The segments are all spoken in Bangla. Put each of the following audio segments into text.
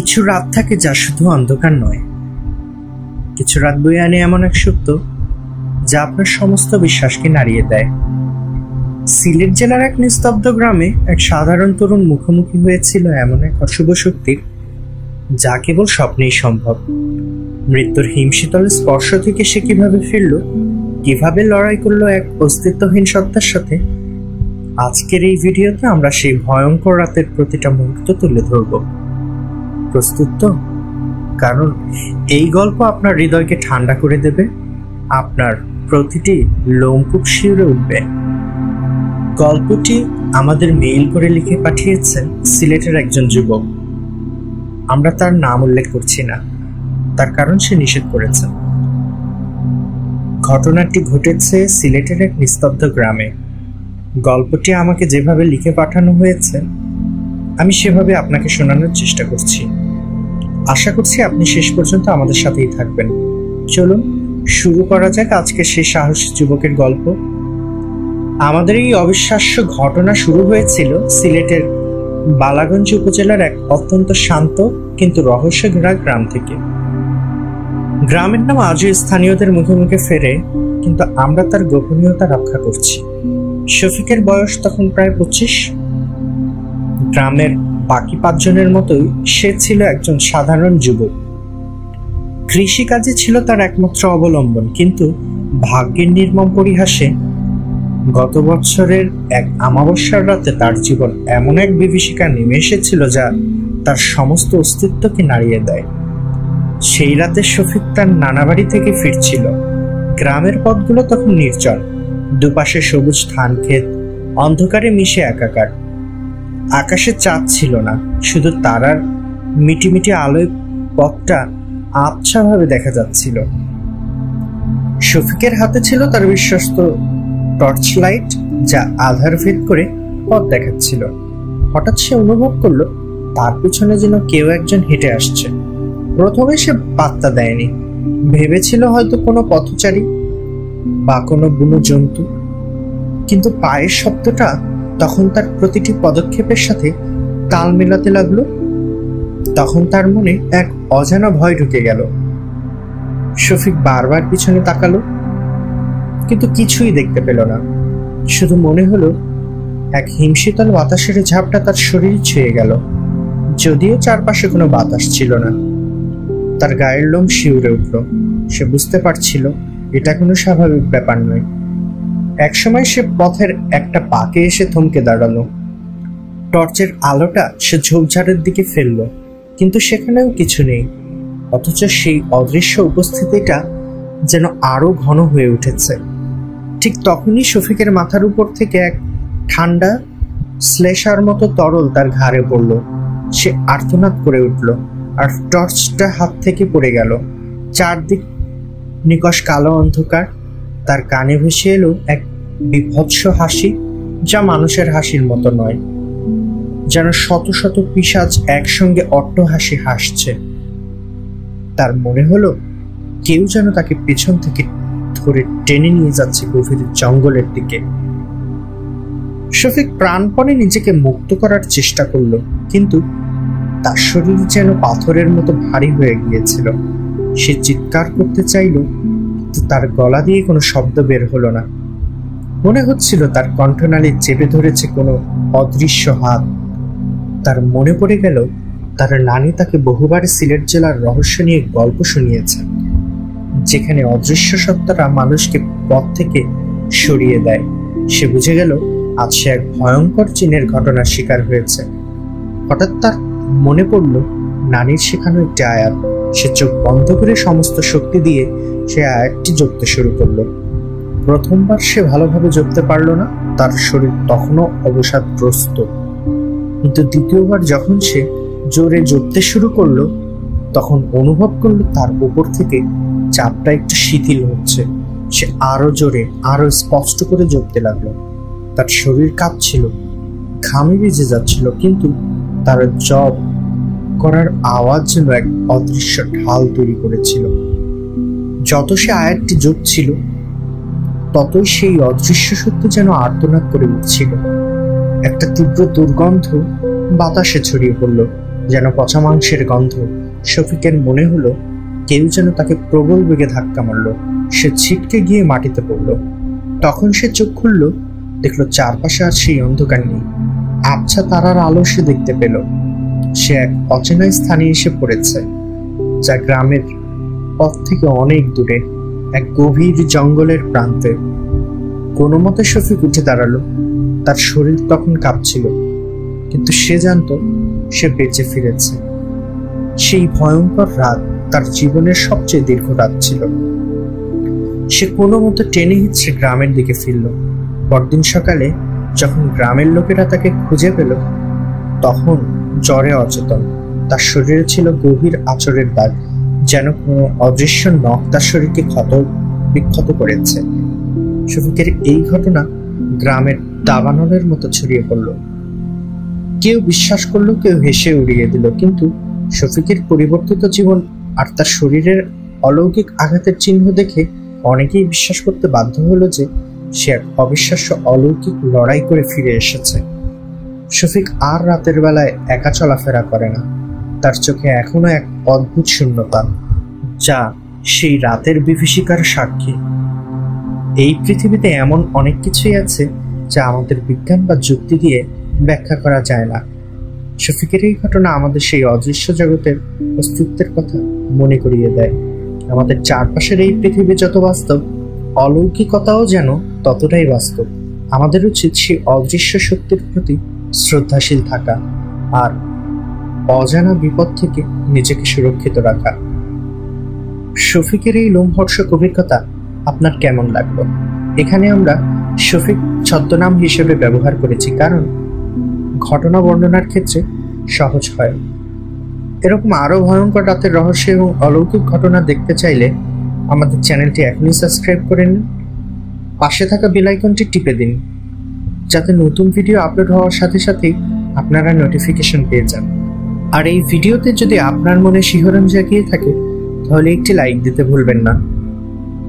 কিছু রাত থাকে যা শুধু অন্ধকার নয়, কিছু রাত বয়ে আনে এমন এক সত্য যা আপনার সমস্ত বিশ্বাসকে নাড়িয়ে দেয়। সিলেট জেলার এক নিস্তব্ধ গ্রামে এক সাধারণ তরুণ মুখোমুখি হয়েছিল এমন এক অশুভ শক্তির, যা কেবল স্বপ্নেই সম্ভব। মৃত্যুর হিমশীতল স্পর্শ থেকে সে কিভাবে ফিরল, কিভাবে লড়াই করলো এক অস্তিত্বহীন সত্তার সাথে, আজকের এই ভিডিওতে আমরা সেই ভয়ঙ্কর রাতের প্রতিটা মুহূর্ত তুলে ধরব। প্রস্তুত তো? কারণ এই গল্প আপনার হৃদয়কে ঠান্ডা করে দেবে, আপনার প্রতিটি লোমকূপ শিউরে উঠবে। গল্পটি আমাদের মেইল করে লিখে পাঠিয়েছেন সিলেটের একজন যুবক। আমরা তার নাম উল্লেখ করছি না, তার কারণ সে নিষেধ করেছেন। ঘটনাটি ঘটেছে সিলেটের এক নিস্তব্ধ গ্রামে। গল্পটি আমাকে যেভাবে লিখে পাঠানো হয়েছে আমি সেভাবে আপনাকে শোনানোর চেষ্টা করছি। আশা করছি আপনি শেষ পর্যন্ত আমাদের সাথেই থাকবেন। চলুন শুরু করা যাক আজকে সেই সাহসী যুবকের গল্প। আমাদের এই অবিশ্বাস্য ঘটনা শুরু হয়েছিল সিলেটের বালাগঞ্জ উপজেলার এক অত্যন্ত শান্ত কিন্তু রহস্য ঘেরা গ্রাম থেকে। গ্রামের নাম আজও স্থানীয়দের মুখে মুখে ফেরে, কিন্তু আমরা তার গোপনীয়তা রক্ষা করছি। শফিকের বয়স তখন প্রায় 25। গ্রামের বাকি 5 জনের মতোই সে ছিল একজন সাধারণ যুবক। কৃষিকাজে ছিল তার একমাত্র অবলম্বন, কিন্তু ভাগ্যের নির্মম পরিহাসে গত বছরের এক অমাবস্যার রাতে তার জীবন এমন এক বিভীষিকা নেমে এসেছিল যা তার সমস্ত অস্তিত্বকে নাড়িয়ে দেয়। সেই রাতে শফিক তার নানা বাড়ি থেকে ফিরছিল। গ্রামের পথগুলো তখন নির্জন, দুপাশে সবুজ ধান ক্ষেত অন্ধকারে মিশে একাকার। আকাশে চাঁদ ছিল না, শুধু তারার মিটিমিটি আলোয় পথটা আবছাভাবে দেখা যাচ্ছিল। শফিকের হাতে ছিল তার বিশ্বস্ত টর্চ লাইট, যা আধার ভেদ করে পথ দেখাচ্ছিল। হঠাৎ সে অনুভব করলো তার পিছনে যেন কেউ একজন হেঁটে আসছে। প্রথমে সে পাত্তা দেয়নি, ভেবেছিল হয়তো কোনো পথচারী বা কোনো বুনো জন্তু, কিন্তু পায়ের শব্দটা তখন তার প্রতিটি পদক্ষেপের সাথে তাল মেলাতে লাগলো। তখন তার মনে এক অজানা ভয় ঢুকে গেল। শফিক বারবার পিছনে তাকালো, কিন্তু কিছুই দেখতে পেল না। শুধু মনে হলো এক হিমশীতল বাতাসের ঝাপটা তার শরীর ছুঁয়ে গেল। যদিও চারপাশে কোনো বাতাস ছিল না, তার গায়ের লোম শিউরে উঠল। সে বুঝতে পারছিল এটা কোনো স্বাভাবিক ব্যাপার নয়। একসময় সে পথের একটা পাকে এসে থমকে দাঁড়ালো। টর্চের আলোটা সে ঝোপঝাড়ের দিকে ফেললো, কিন্তু সেখানেও কিছু নেই। অথচ সেই অদৃশ্য উপস্থিতিটা যেন আরো ঘন হয়ে উঠেছে। ঠিক তখনই শফিকের মাথার উপর থেকে এক ঠান্ডা শ্লেষার মতো তরল তার ঘাড়ে পড়ল। সে আর্তনাদ করে উঠল, আর টর্চটা হাত থেকে পড়ে গেল। চারদিক নিকষ কালো অন্ধকার। তার কানে ভেসে এলো এক বিভৎস হাসি, যা মানুষের হাসির মতো নয়, যেন শত শত পিশাচ একসঙ্গে অট্টহাসি হাসছে। তার মনে হলো কেউ যেন তাকে পেছন থেকে ধরে টেনে নিয়ে যাচ্ছে গভীর জঙ্গলের দিকে। শফিক প্রাণপণে নিজেকে মুক্ত করার চেষ্টা করলো, কিন্তু তার শরীর যেন পাথরের মতো ভারী হয়ে গিয়েছিল। সে চিৎকার করতে চাইল, কিন্তু তার গলা দিয়ে কোনো শব্দ বের হলো না। মনে হচ্ছিল তার কণ্ঠনালী চেপে ধরেছে কোনো অদৃশ্য হাত। তার মনে পড়ে গেল তার নানি তাকে বহুবার সিলেট জেলার রহস্য নিয়ে গল্প শুনিয়েছেন, যেখানে অদৃশ্য সত্তারা মানুষকে পথ থেকে সরিয়ে দেয়। সে বুঝে গেল আজ সে এক ভয়ঙ্কর চিনের ঘটনার শিকার হয়েছে। হঠাৎ তার মনে পড়ল নানির শেখানো একটি আয়াত। সে চোখ বন্ধ করে সমস্ত শক্তি দিয়ে সে আয়াতটি জপতে শুরু করলো। প্রথমবার সে ভালোভাবে জপতে পারল না, তার শরীর তখনও অবসাদগ্রস্ত। কিন্তু দ্বিতীয়বার যখন সে জোরে জপতে শুরু করলো, তখন অনুভব করলো তার উপর থেকে চাপটা একটু শিথিল হচ্ছে। সে আরো জোরে আরো স্পষ্ট করে জপতে লাগলো। তার শরীর কাঁপছিল, ঘামে ভিজে যাচ্ছিল, কিন্তু তার জপ করার আওয়াজ যেন এক অদৃশ্য ঢাল তৈরি করেছিল। যত সে আয়াতটি জপছিল, ততই সেই অদৃশ্য সত্য যেন আর্তনাদ করে উঠছিল। একটা তীব্র দুর্গন্ধ বাতাসে ছড়িয়ে পড়ল, যেন পচা মাংসের গন্ধ। শফিকের মনে হলো কেউ যেন তাকে প্রবল বেগে ধাক্কা মারল। সে ছিটকে গিয়ে মাটিতে পড়ল। তখন সে চোখ খুলল, দেখলো চারপাশে আর সেই অন্ধকার নেই। আবছা তারার আলো সে দেখতে পেল। সে এক অচেনা স্থানে এসে পড়েছে, যা গ্রামের পথ থেকে অনেক দূরে, এক গভীর জঙ্গলের প্রান্তে। কোনো মতে শফিক উঠে দাঁড়ালো। তার শরীর তখন কাঁপছিল, কিন্তু সে জানত সে বেঁচে ফিরেছে। সেই ভয়ঙ্কর রাত তার জীবনের সবচেয়ে দীর্ঘ রাত ছিল। সে কোনো মতো টেনে হিঁচড়ে গ্রামের দিকে ফিরল। পরদিন সকালে যখন গ্রামের লোকেরা তাকে খুঁজে পেল, তখন জ্বরে অচেতন। তার শরীরে ছিল গভীর আঁচড়ের দাগ, যেন কোনো অদৃশ্য নখ তার শরীরকে ক্ষত বিক্ষত করেছে। শফিকের এই ঘটনা গ্রামের দাবানলের মতো ছড়িয়ে পড়ল। কেউ বিশ্বাস করলো, কেউ হেসে উড়িয়ে দিল, কিন্তু শফিকের পরিবর্তিত জীবন আর তার শরীরের অলৌকিক আঘাতের চিহ্ন দেখে অনেকেই বিশ্বাস করতে বাধ্য হলো যে সে এক অবিশ্বাস্য অলৌকিক লড়াই করে ফিরে এসেছে। শফিক আর রাতের বেলায় একা চলাফেরা করে না। তার চোখে এখনো এক অদ্ভুত শূন্যতা, যা সেই রাতের বিভীষিকার সাক্ষী। এই পৃথিবীতে এমন অনেক কিছুই আছে যা আমাদের বিজ্ঞান বা যুক্তি দিয়ে ব্যাখ্যা করা যায় না। শফিকের এই ঘটনা আমাদের সেই অদৃশ্য জগতের অস্তিত্বের কথা মনে করিয়ে দেয়। আমাদের চারপাশের এই পৃথিবী যত বাস্তব, অলৌকিকতাও যেন ততটাই বাস্তব। আমাদের উচিত সেই অদৃশ্য শক্তির প্রতি শ্রদ্ধাশীল থাকা আর অজানা বিপদ থেকে নিজেকে সুরক্ষিত রাখা। শফিকের এই লোমহর্ষক অভিজ্ঞতা আপনার কেমন লাগলো? এখানে আমরা শফিক ছদ্মনাম হিসেবে ব্যবহার করেছি, কারণ ঘটনা বর্ণনার ক্ষেত্রে সহজ হয়। এরকম আরো ভয়ঙ্কর রাতের রহস্য এবং অলৌকিক ঘটনা দেখতে চাইলে আমাদের চ্যানেলটি এখনই সাবস্ক্রাইব করে নিন। পাশে থাকা বেল আইকনটি টিপে দিন, যাতে নতুন ভিডিও আপলোড হওয়ার সাথে সাথেই আপনারা নোটিফিকেশন পেয়ে যান। আর এই ভিডিওতে যদি আপনার মনে শিহরণ জাগিয়ে থাকে, তাহলে একটি লাইক দিতে ভুলবেন না।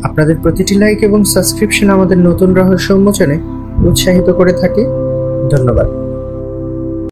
আপনাদের প্রতিটি লাইক এবং সাবস্ক্রিপশন আমাদের নতুন রহস্য উন্মোচনে উৎসাহিত করে থাকে। ধন্যবাদ।